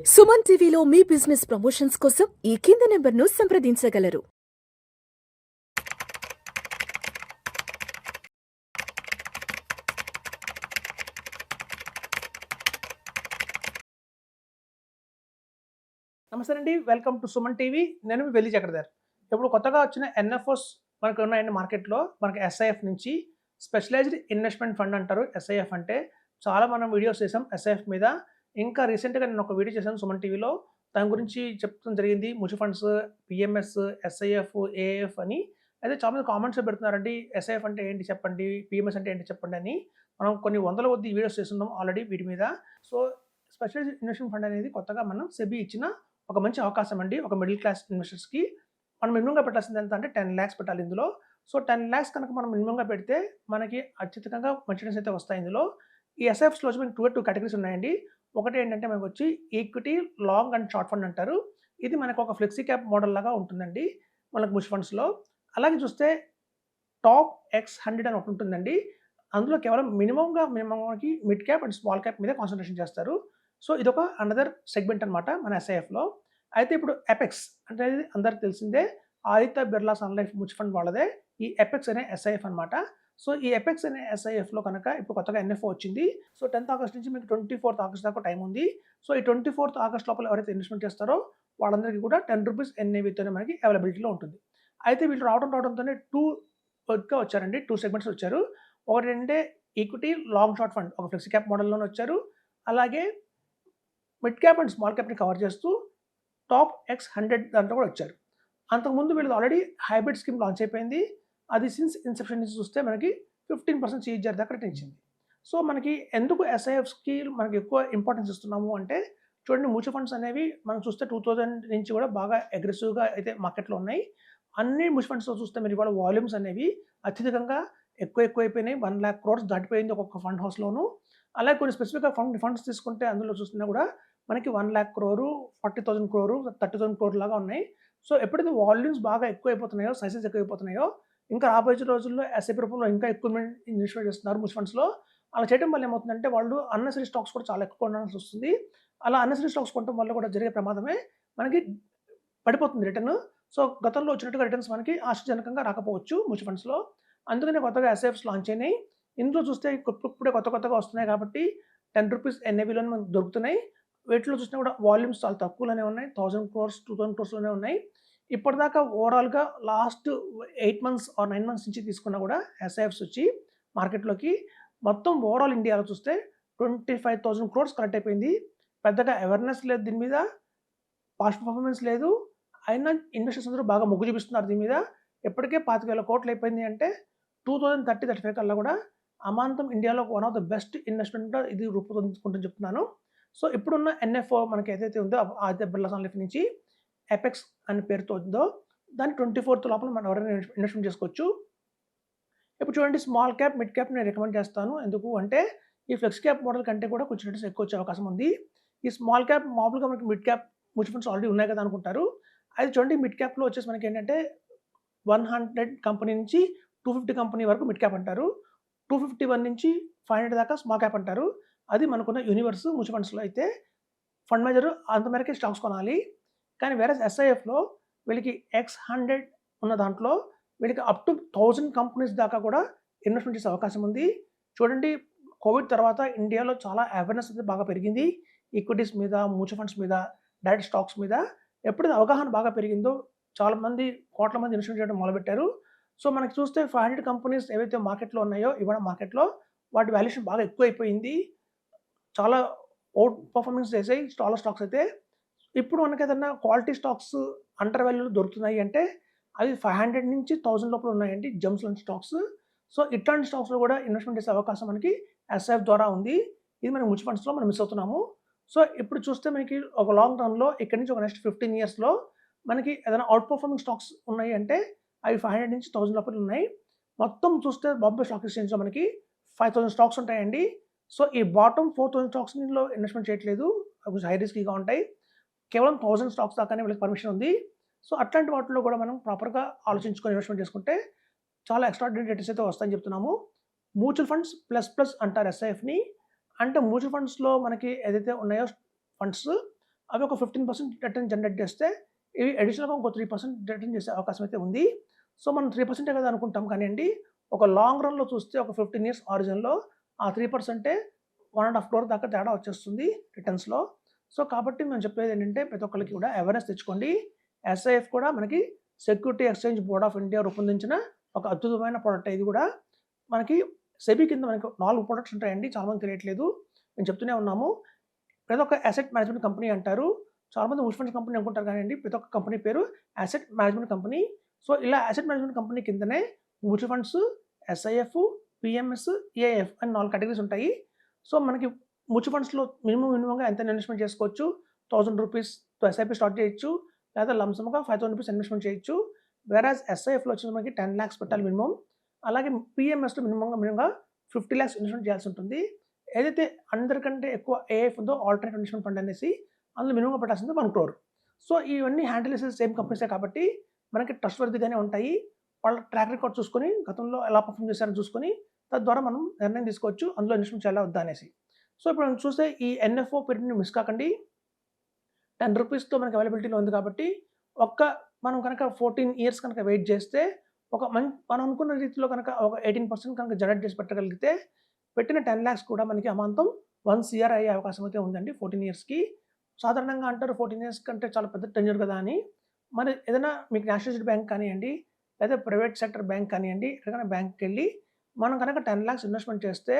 సుమన్ టీవీలో మీ business promotions కోసం ఈ కింది నెంబర్ను సంప్రదించగలరు. నమస్తే అండి, వెల్కమ్ టు సుమన్ టీవీ. నేను మీ వెల్లి చక్రధర్. ఇప్పుడు కొత్తగా వచ్చిన ఎన్ఎఫ్ఓస్ మనకు ఉన్నాయండి మార్కెట్లో. మనకి ఎస్ఐఎఫ్ నుంచి స్పెషలైజ్డ్ ఇన్వెస్ట్మెంట్ ఫండ్ అంటారు. ఎస్ఐఎఫ్ అంటే చాలా మనం వీడియోస్ చేసాం ఎస్ఐఎఫ్ మీద. ఇంకా రీసెంట్గా నేను ఒక వీడియో చేశాను సుమన్ టీవీలో, దాని గురించి చెప్పడం జరిగింది. Mutual funds, PMS, SIF, AF అని. అయితే చాలామంది కామెంట్స్ పెడుతున్నారండి, ఎస్ఐఎఫ్ అంటే ఏంటి చెప్పండి, పిఎంఎస్ అంటే ఏంటి చెప్పండి అని. మనం కొన్ని వందల కొద్ది వీడియోస్ చేస్తున్నాం ఆల్రెడీ వీటి మీద. సో స్పెషలైజ్డ్ ఇన్వెస్ట్మెంట్ ఫండ్ అనేది కొత్తగా మనం సెబీ ఇచ్చిన ఒక మంచి అవకాశం అండి. ఒక మిడిల్ క్లాస్ ఇన్వెస్టర్స్కి మనం మినిమంగా పెట్టాల్సింది ఎంత అంటే 10 lakhs పెట్టాలి ఇందులో. సో 10 lakhs కనుక మనం మినిమంగా పెడితే మనకి అత్యధికంగా మంచి రిటర్న్స్ అయితే వస్తాయి ఇందులో. ఈ ఎస్ఐఎఫ్స్లో వచ్చి మనకి టూ కేటగిరీస్ ఉన్నాయండి. ఒకటి ఏంటంటే మనకు వచ్చి equity long and short fund అంటారు. ఇది మనకు ఒక ఫ్లెక్సీ క్యాప్ మోడల్ లాగా ఉంటుందండి మనకు మ్యూచువల్ ఫండ్స్లో. అలాగే చూస్తే టాప్ X100 అని ఒకటి ఉంటుందండి. అందులో కేవలం మినిమంకి mid cap and small cap మీద కాన్సన్ట్రేషన్ చేస్తారు. సో ఇదొక అనదర్ సెగ్మెంట్ అనమాట మన ఎస్ఐఎఫ్లో. అయితే ఇప్పుడు ఎపెక్స్ అంటే అందరికి తెలిసిందే, Aditya Birla Sun Life mutual fund వాళ్ళదే ఈ ఎపెక్స్ అనే ఎస్ఐఎఫ్ అనమాట. సో ఈ ఎపెక్స్ అనే ఎస్ఐఎఫ్లో కనుక ఇప్పుడు కొత్తగా ఎన్ఎఫ్ఓ వచ్చింది. సో 10th August నుంచి మీకు 24th August దాకా టైం ఉంది. సో ఈ 24th August లోపల ఎవరైతే ఇన్వెస్ట్మెంట్ చేస్తారో వాళ్ళందరికీ కూడా ₹10 ఎన్ఏవితోనే మనకి అవైలబిలిటీలో ఉంటుంది. అయితే వీళ్ళు రావడంతోనే టూ వచ్చారండి. 2 సెగ్మెంట్స్ వచ్చారు. ఒకటి ఏంటంటే ఈక్విటీ లాంగ్ షార్ట్ ఫండ్ ఒక ఫ్లెక్సీ క్యాప్ మోడల్లోనే వచ్చారు. అలాగే మిడ్ క్యాప్ అండ్ స్మాల్ క్యాప్ని కవర్ చేస్తూ టాప్ X100 దాంట్లో కూడా వచ్చారు. అంతకుముందు వీళ్ళది ఆల్రెడీ హైబ్రిడ్ స్కీమ్ లాంచ్ అయిపోయింది. అది సిన్స్ ఇన్సెప్షన్ నుంచి చూస్తే మనకి 15% CAGR దాకా రిటర్న్ ఇచ్చింది. సో మనకి ఎందుకు ఎస్ఐఎఫ్స్కి మనకి ఎక్కువ ఇంపార్టెన్స్ ఇస్తున్నాము అంటే, చూడండి మ్యూచువల్ ఫండ్స్ అనేవి మనం చూస్తే 2000 నుంచి కూడా బాగా అగ్రెసివ్గా అయితే మార్కెట్లో ఉన్నాయి. అన్ని మ్యూచువల్ ఫండ్స్లో చూస్తే మీరు ఇవాళ వాల్యూమ్స్ అనేవి అత్యధికంగా ఎక్కువైపోయినాయి. 1 lakh crores దాటిపోయింది ఒక్కొక్క ఫండ్ హౌస్లోను. అలాగే కొన్ని స్పెసిఫిక్గా ఫండ్స్ తీసుకుంటే అందులో చూస్తున్నా కూడా మనకి 1 lakh crore, 40,000 crore, 30,000 crore లాగా ఉన్నాయి. సో ఎప్పుడైతే వాల్యూమ్స్ బాగా ఎక్కువైపోతున్నాయో, సైజెస్ ఎక్కువైపోతున్నాయో, ఇంకా రాబోయే రోజుల్లో ఎస్ఐపి రూపంలో ఇంకా ఎక్కువ ఇన్వెస్ట్ చేస్తున్నారు మ్యూచువల్ ఫండ్స్లో. అలా చేయడం వల్ల ఏమవుతుందంటే వాళ్ళు అన్నెసరీ స్టాక్స్ కూడా చాలా ఎక్కువ కొనాల్సి వస్తుంది. అలా అన్నెసరీ స్టాక్స్ కొనడం వల్ల కూడా జరిగే ప్రమాదమే మనకి పడిపోతుంది రిటర్న్. సో గతంలో వచ్చినట్టుగా రిటర్న్స్ మనకి ఆశాజనకంగా రాకపోవచ్చు మ్యూచువల్ ఫండ్స్లో. అందుకనే కొత్తగా ఎస్ఐఎఫ్స్ లాంచ్ అయినాయి. ఇందులో చూస్తే ఇప్పుడే కొత్తగా వస్తున్నాయి కాబట్టి ₹10 ఎన్ఏవిలోనే మనకు దొరుకుతున్నాయి. వీటిలో చూసినా కూడా వాల్యూమ్స్ చాలా తక్కువలోనే ఉన్నాయి. 1000 crores, 2000 crores ఉన్నాయి. ఇప్పటిదాకా ఓవరాల్గా లాస్ట్ 8 months ఆర్ 9 months నుంచి తీసుకున్నా కూడా ఎస్ఐఎఫ్స్ వచ్చి మార్కెట్లోకి మొత్తం ఓవరాల్ ఇండియాలో చూస్తే 25,000 crores కలెక్ట్ అయిపోయింది. పెద్దగా అవేర్నెస్ లేదు దీని మీద, పాస్ట్ పర్ఫార్మెన్స్ లేదు. అయినా ఇన్వెస్టర్స్ అందరూ బాగా మొగ్గు చూపిస్తున్నారు దీని మీద. ఇప్పటికే 25,000 crores అయిపోయింది అంటే 2030-35 కల్లా కూడా అమాంతం ఇండియాలో వన్ ఆఫ్ ద బెస్ట్ ఇన్వెస్ట్మెంట్గా ఇది రూపుదిద్దుకుంటుందని చెప్తున్నాను. సో ఇప్పుడున్న ఎన్ఎఫ్ఓ మనకి ఏదైతే ఉందో ఆదిత్య బిర్లా సన్ లైఫ్ నుంచి ఎపెక్స్ అనే పేరుతో ఉందో దాన్ని 24th లోపల మనం ఎవరైనా ఇన్వెస్ట్మెంట్ చేసుకోవచ్చు. ఇప్పుడు చూడండి, స్మాల్ క్యాప్, మిడ్ క్యాప్ నేను రికమెండ్ చేస్తాను. ఎందుకు అంటే ఈ ఫ్లెక్స్ క్యాప్ మోడల్ కంటే కూడా కొంచెం రిటర్న్స్ ఎక్కువ వచ్చే అవకాశం ఉంది. ఈ స్మాల్ క్యాప్ మామూలుగా మనకి mid cap mutual funds already ఉన్నాయి కదా అనుకుంటారు. అయితే చూడండి, మిడ్ క్యాప్లో వచ్చేసి మనకి ఏంటంటే 100 కంపెనీ నుంచి 250 కంపెనీ వరకు మిడ్ క్యాప్ అంటారు. 251 నుంచి 500 దాకా స్మాల్ క్యాప్ అంటారు. అది మనకున్న యూనివర్స్. మ్యూచువల్ ఫండ్స్లో అయితే ఫండ్ మేనేజర్ అంత మేరకే స్టాక్స్ కొనాలి. కానీ వేరే ఎస్ఐఎఫ్లో వీళ్ళకి X100 ఉన్న దాంట్లో వీళ్ళకి అప్ టు 1000 కంపెనీస్ దాకా కూడా ఇన్వెస్ట్మెంట్ చేసే అవకాశం ఉంది. చూడండి, కోవిడ్ తర్వాత ఇండియాలో చాలా అవేర్నెస్ అయితే బాగా పెరిగింది. ఈక్విటీస్ మీద, మ్యూచువల్ ఫండ్స్ మీద, డైరెక్ట్ స్టాక్స్ మీద. ఎప్పుడైతే అవగాహన బాగా పెరిగిందో చాలామంది కోట్ల మంది ఇన్వెస్ట్మెంట్ చేయడం మొదలుపెట్టారు. సో మనకి చూస్తే 500 కంపెనీస్ ఏవైతే మార్కెట్లో ఉన్నాయో ఇవాళ మార్కెట్లో వాటి వాల్యుయేషన్ బాగా ఎక్కువైపోయింది. చాలా అవుట్ పర్ఫార్మెన్స్ చేసాయి చాలా స్టాక్స్ అయితే. ఇప్పుడు మనకి ఏదన్నా క్వాలిటీ స్టాక్స్ అండర్ వాల్యూలో దొరుకుతున్నాయి అంటే అది 500 నుంచి 1000 లోపల ఉన్నాయండి జెమ్స్ లాంటి స్టాక్స్. సో ఇట్లాంటి స్టాక్స్లో కూడా ఇన్వెస్ట్మెంట్ చేసే అవకాశం మనకి ఎస్ఐఎఫ్ ద్వారా ఉంది. ఇది మన మ్యూచువల్ ఫండ్స్లో మనం మిస్ అవుతున్నాము. సో ఇప్పుడు చూస్తే మనకి ఒక లాంగ్ రన్లో ఇక్కడి నుంచి ఒక నెక్స్ట్ 15 yearsలో మనకి ఏదైనా అవుట్ పర్ఫార్మింగ్ స్టాక్స్ ఉన్నాయి అంటే అవి 500 నుంచి 1000 లోపల ఉన్నాయి. మొత్తం చూస్తే బాంబే స్టాక్ ఎక్స్చేంజ్లో మనకి 5000 స్టాక్స్ ఉంటాయండి. సో ఈ బాటమ్ 4000 స్టాక్స్ ఇందులో ఇన్వెస్ట్మెంట్ చేయట్లేదు, అవి హై రిస్కీగా ఉంటాయి. కేవలం 1000 స్టాక్స్ దాకానే వీళ్ళకి పర్మిషన్ ఉంది. సో అట్లాంటి వాటిలో కూడా మనం ప్రాపర్గా ఆలోచించుకొని ఇన్వెస్ట్మెంట్ చేసుకుంటే చాలా ఎక్స్ట్రాడినరీ రిటర్న్స్ అయితే వస్తాయని చెప్తున్నాము. మ్యూచువల్ ఫండ్స్ ప్లస్ అంటారు ఎస్ఐఎఫ్ని. అంటే మ్యూచువల్ ఫండ్స్లో మనకి ఏదైతే ఉన్నాయో ఫండ్స్ అవి ఒక 15% రిటర్న్ జనరేట్ చేస్తే ఇవి అడిషనల్‌గా ఇంకో 3% రిటర్న్ చేసే అవకాశం అయితే ఉంది. సో, మనం 3% కదా అనుకుంటాం కానియండి, ఒక లాంగ్ రన్‌లో చూస్తే ఒక 15 ఇయర్స్ హారిజన్‌లో ఆ 3% 1.5 క్రోర్ దాకా తేడా వచ్చేస్తుంది రిటర్న్స్‌లో. సో, కాబట్టి మేము చెప్పేదేంటంటే ప్రతి ఒక్కళ్ళకి కూడా అవేర్‌నెస్ తెచ్చుకోండి. ఎస్ఐఎఫ్ కూడా మనకి security exchange board of India రూపొందించిన ఒక అద్భుతమైన ప్రొడక్ట్ ఇది కూడా. మనకి సెబీ కింద మనకు 4 ప్రొడక్ట్స్ ఉంటాయండి. చాలామందికి తెలియట్లేదు. మేము చెప్తూనే ఉన్నాము. ప్రతి ఒక్క అసెట్ మేనేజ్మెంట్ కంపెనీ అంటారు. చాలామంది మ్యూచువల్ ఫండ్స్ కంపెనీ అనుకుంటారు కానియండి, ప్రతి ఒక్క కంపెనీ పేరు అసెట్ మేనేజ్మెంట్ కంపెనీ. సో, ఇలా అసెట్ మేనేజ్మెంట్ కంపెనీ కిందనే mutual funds, SIF, PMS, AIF అని 4 కేటగిరీస్ ఉంటాయి. సో, మనకి మ్యూచువల్ ఫండ్స్‌లో మినిమమ్‌గా ఎంత ఇన్వెస్ట్‌మెంట్ చేసుకోవచ్చు. ₹1000తో ఎస్ఐపి స్టార్ట్ చేయొచ్చు. లేదా లంసమ్‌గా ₹5000 ఇన్వెస్ట్‌మెంట్ చేయొచ్చు. వేరాజ్ ఎస్ఐఎఫ్‌లో వచ్చేసి మనకి 10 లాక్స్ పెట్టాలి మినిమమ్. అలాగే పిఎంఎస్‌లో మినిమంగా 50 లాక్స్ ఇన్వెస్ట్‌మెంట్ చేయాల్సి ఉంటుంది. ఏదైతే అందరికంటే ఎక్కువ ఏఐఎఫ్ ఉందో ఆల్టర్నేట్ ఇన్వెస్ట్‌మెంట్ ఫండ్ అనేసి అందులో మినిమంగా పెట్టాల్సింది 1 క్రోర్. సో, ఇవన్నీ హ్యాండిల్ చేసేది సేమ్ కంపెనీసే కాబట్టి మనకి ట్రస్ట్‌వర్తీగానే ఉంటాయి. వాళ్ళ ట్రాక్ రికార్డ్ చూసుకొని గతంలో ఎలా పర్ఫార్మ్ చేశారో చూసుకొని తద్వారా మనం నిర్ణయం తీసుకోవచ్చు అందులో ఇన్వెస్ట్‌మెంట్ చేయాలా వద్దా అనేసి. సో, ఇప్పుడు మనం చూస్తే ఈ ఎన్ఎఫ్ఓ పీరియడ్‌ని మిస్ కాకండి. ₹10తో మనకి అవైలబిలిటీలో ఉంది కాబట్టి మనం కనుక 14 ఇయర్స్ కనుక వెయిట్ చేస్తే మనం అనుకున్న రీతిలో కనుక ఒక 18% కనుక జనరేట్ చేసి పెట్టగలిగితే పెట్టిన 10 లాక్స్ కూడా మనకి అమాంతం 1 సీఆర్ అయ్యే అవకాశం అయితే ఉందండి 14 ఇయర్స్‌కి. సాధారణంగా అంటారు 14 ఇయర్స్ కంటే చాలా పెద్ద టెన్యూర్ కదా అని. మరి ఏదైనా మీకు నేషనలైజ్డ్ బ్యాంక్ కానియండి, లేదా ప్రైవేట్ సెక్టర్ బ్యాంక్ కానియండి, ఎక్కడికైనా బ్యాంక్‌కెళ్ళి మనం కనుక 10 లాక్స్ ఇన్వెస్ట్‌మెంట్ చేస్తే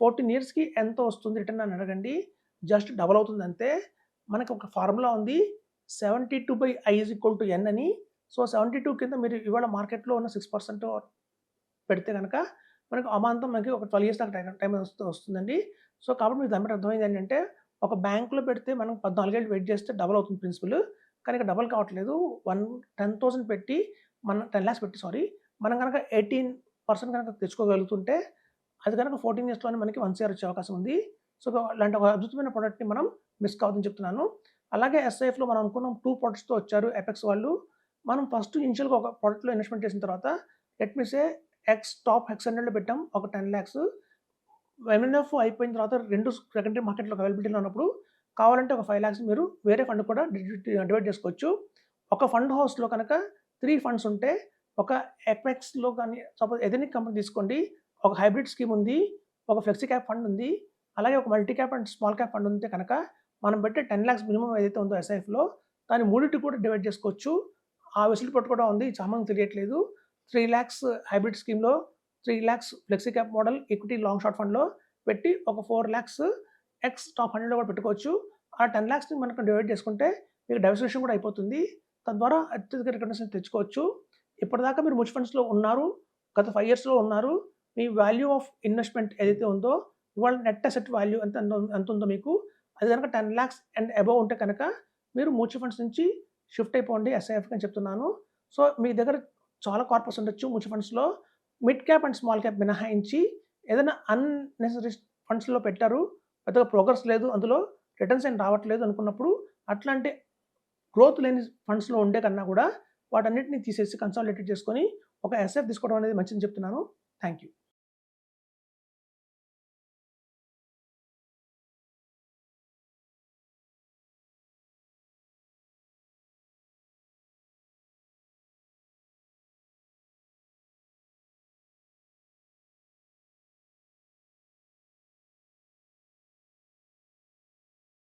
14 ఇయర్స్‌కి ఎంత వస్తుంది రిటర్న్ అని అడగండి. జస్ట్ డబుల్ అవుతుంది అంతే. మనకి ఒక ఫార్ములా ఉంది. 72/I = N అని. సో, 72 కింద మీరు ఇవాళ మార్కెట్‌లో ఉన్న 6% పెడితే గనక మనకు అమాంతం మనకి ఒక 12 ఇయర్స్ దాకా టైం వస్తుందండి. సో, కాబట్టి మీకు దాన్ని బట్టి అర్థమైంది ఏంటంటే ఒక బ్యాంక్‌లో పెడితే మనం 14 ఏళ్ళు వెయిట్ చేస్తే డబుల్ అవుతుంది ప్రిన్సిపల్. కానీ ఇక్కడ డబుల్ కావట్లేదు. 10,000 పెట్టి 10 లాక్స్ పెట్టి మనం గనక 18% గనక తెచ్చుకోగలుగుతుంటే అది గనక 14 ఇయర్స్‌లోనే మనకి 1 సీఆర్ వచ్చే అవకాశం ఉంది. సో, ఇలాంటి ఒక అద్భుతమైన ప్రొడక్ట్‌ని మనం మిస్ కావద్దని చెప్తున్నాను. అలాగే ఎస్ఐఎఫ్‌లో మనం అనుకున్నాం 2 ప్రొడక్ట్స్‌తో వచ్చారు ఎపెక్స్ వాళ్ళు. మనం ఫస్ట్ ఇనిషియల్‌గా ఒక ప్రొడక్ట్‌లో ఇన్వెస్ట్‌మెంట్ చేసిన తర్వాత లెట్ మీ సే టాప్ ఎక్స్ 100లో పెట్టాం ఒక 10 లాక్స్. ఎంఎన్ఎఫ్ అయిపోయిన తర్వాత 2 సెకండరీ మార్కెట్‌లో అవైలబిలిటీలో ఉన్నప్పుడు కావాలంటే ఒక 5 లాక్స్ మీరు వేరే ఫండ్ కూడా డివైడ్ చేసుకోవచ్చు. ఒక ఫండ్ హౌస్‌లో కనుక 3 ఫండ్స్ ఉంటే ఒక ఎపెక్స్‌లో గాని సపోజ్ ఎథెనిక్ కంపెనీ తీసుకోండి. ఒక హైబ్రిడ్ స్కీమ్ ఉంది. ఒక ఫ్లెక్సీ క్యాప్ ఫండ్ ఉంది. అలాగే ఒక multi cap and small cap fund ఉంటే కనుక మనం పెట్టే 10 లాక్స్ మినిమమ్ ఏదైతే ఉందో ఎస్ఐఎఫ్‌లో దాన్ని మూడిటికి కూడా డివైడ్ చేసుకోవచ్చు. ఆ వెసులుబాటు కూడా ఉంది. చాలా మందికి తెలియట్లేదు. 3 లాక్స్ హైబ్రిడ్ స్కీమ్‌లో, 3 lakhs flexi cap model equity long short ఫండ్‌లో పెట్టి ఒక 4 లాక్స్ టాప్ 100లో కూడా పెట్టుకోవచ్చు. ఆ 10 లాక్స్‌ని మనకు డివైడ్ చేసుకుంటే మీకు డైవర్సిఫికేషన్ కూడా అయిపోతుంది. తద్వారా అత్యధిక రిటర్న్స్ తెచ్చుకోవచ్చు. ఇప్పటిదాకా మీరు మ్యూచువల్ ఫండ్స్‌లో ఉన్నారు. గత 5 ఇయర్స్‌లో ఉన్నారు. మీ వాల్యూ ఆఫ్ ఇన్వెస్ట్‌మెంట్ ఏదైతే ఉందో ఇవాళ నెట్ అసెట్ వాల్యూ ఎంతుందో మీకు అది గనక 10 లాక్స్ అండ్ అబోవ్ ఉంటే కనుక మీరు మ్యూచువల్ ఫండ్స్ నుంచి షిఫ్ట్ అయిపోండి ఎస్ఐఎఫ్‌కి అని చెప్తున్నాను. సో, మీ దగ్గర చాలా కార్పొరేట్స్ ఉండొచ్చు మ్యూచువల్ ఫండ్స్‌లో. Mid cap and small cap మినహాయించి ఏదైనా అన్నెసెసరీ ఫండ్స్‌లో పెట్టారు. పెద్దగా ప్రోగ్రెస్ లేదు. అందులో రిటర్న్స్ ఏం రావట్లేదు అనుకున్నప్పుడు అట్లాంటి గ్రోత్ లేని ఫండ్స్‌లో ఉండే కన్నా కూడా వాటన్నిటిని తీసేసి కన్సాలిడేటెడ్ చేసుకొని ఒక ఎస్ఐఎఫ్ తీసుకోవడం అనేది మంచిదని చెప్తున్నాను. Thank you.